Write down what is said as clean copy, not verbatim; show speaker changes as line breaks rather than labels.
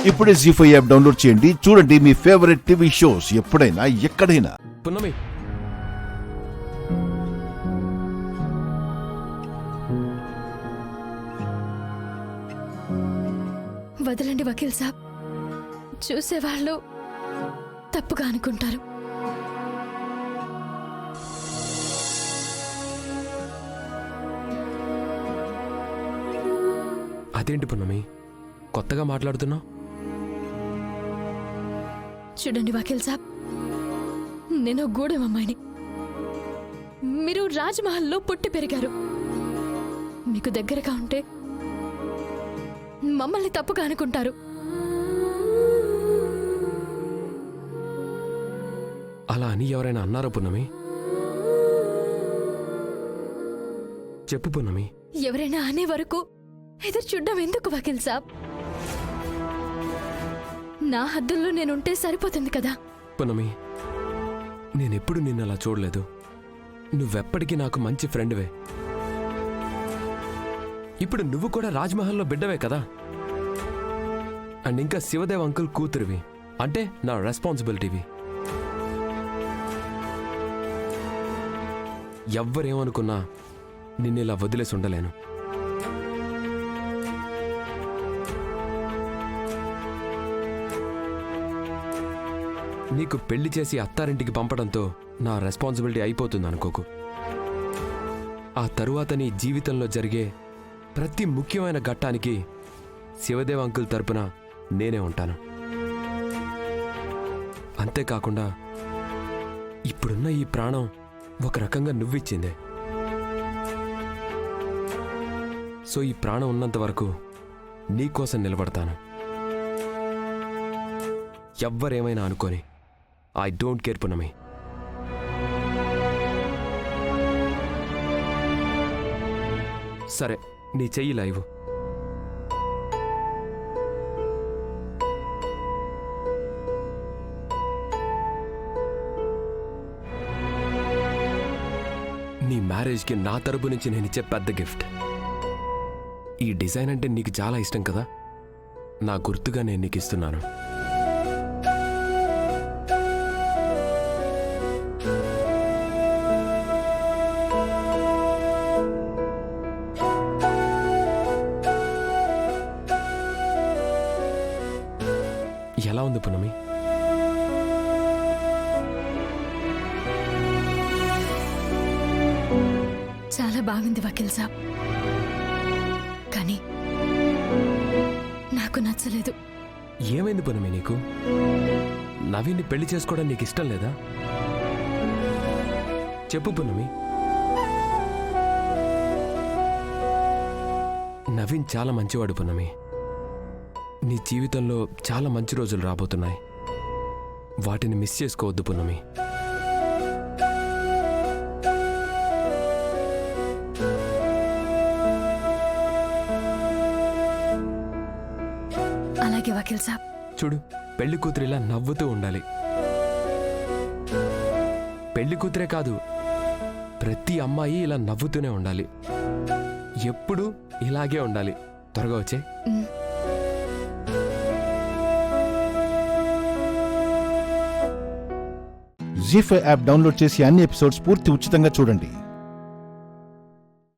ఇప్పుడే జీ5 app download చేయండి. చూడండి మీ ఫేవరెట్ టీవీ షోస్ ఎప్పుడైనా ఎక్కడైనా.
పున్నమి,
వదలండి వకీల్ సాబ్. చూసేవాళ్ళు తప్పుగా అనుకుంటారు.
అదేంటి పున్నమి కొత్తగా మాట్లాడుతున్నావు?
చూడండి వకీల్ సాబ్, నేను గూడెం అమ్మాయిని. మీరు రాజ్మహల్లో పుట్టి పెరిగారు. మీకు దగ్గరగా ఉంటే మమ్మల్ని తప్పుగా అనుకుంటారు.
అలా అని ఎవరైనా అన్నారా పున్నమి? చెప్పు పున్నమి.
ఎవరైనా అనే వరకు ఎదురు చూడ్డం ఎందుకు వకీల్ సాబ్? నా హద్దుల్లో నేనుంటే సరిపోతుంది కదా.
పున్నమి, నేనెప్పుడు నిన్ను అలా చూడలేదు. నువ్వెప్పటికీ నాకు మంచి ఫ్రెండ్వే. ఇప్పుడు నువ్వు కూడా రాజ్మహల్లో బిడ్డవే కదా. అండ్ ఇంకా శివదేవ్ అంకుల్ కూతురివి, అంటే నా రెస్పాన్సిబిలిటీవి. ఎవ్వరేమనుకున్నా నిన్నిలా వదిలేసి ఉండలేను. నీకు పెళ్లి చేసి అత్తారింటికి పంపడంతో నా రెస్పాన్సిబిలిటీ అయిపోతుంది అనుకోకు. ఆ తరువాత నీ జీవితంలో జరిగే ప్రతి ముఖ్యమైన ఘట్టానికి శివదేవ్ అంకుల్ తరపున నేనే ఉంటాను. అంతేకాకుండా ఇప్పుడున్న ఈ ప్రాణం ఒక రకంగా నువ్విచ్చిందే. సో ఈ ప్రాణం ఉన్నంత వరకు నీకోసం నిలబడతాను. ఎవ్వరేమైనా అనుకోని, ఐ డోంట్ కేర్ పున్నమి. సరే, నీ చెయ్యి లైవ్. నీ మ్యారేజ్కి నా తరపు నుంచి నేను ఇచ్చే పెద్ద గిఫ్ట్. ఈ డిజైన్ అంటే నీకు చాలా ఇష్టం కదా, నా గుర్తుగా నేను నీకు ఇస్తున్నాను. ఎలా ఉంది పున్నమి?
చాలా బాగుంది వకీల్ సాబ్, కానీ నాకు నచ్చలేదు.
ఏమైంది పున్నమి నీకు? నవీన్ని పెళ్లి చేసుకోవడం నీకు ఇష్టం లేదా? చెప్పు పున్నమి. నవీన్ చాలా మంచివాడు పున్నమి. నీ జీవితంలో చాలా మంచి రోజులు రాబోతున్నాయి. వాటిని మిస్ చేసుకోవద్దు పున్నమి.
అలాగే వకీల్ సాబ్.
చూడు, పెళ్లి కూతురిలా నవ్వుతూ ఉండాలి. పెళ్లి కూతురే కాదు, ప్రతి అమ్మాయి ఇలా నవ్వుతూనే ఉండాలి. ఎప్పుడూ ఇలాగే ఉండాలి. త్వరగా వచ్చే.
జీ5 యాప్ డౌన్లోడ్ చేసి అన్ని ఎపిసోడ్స్ పూర్తి ఉచితంగా చూడండి.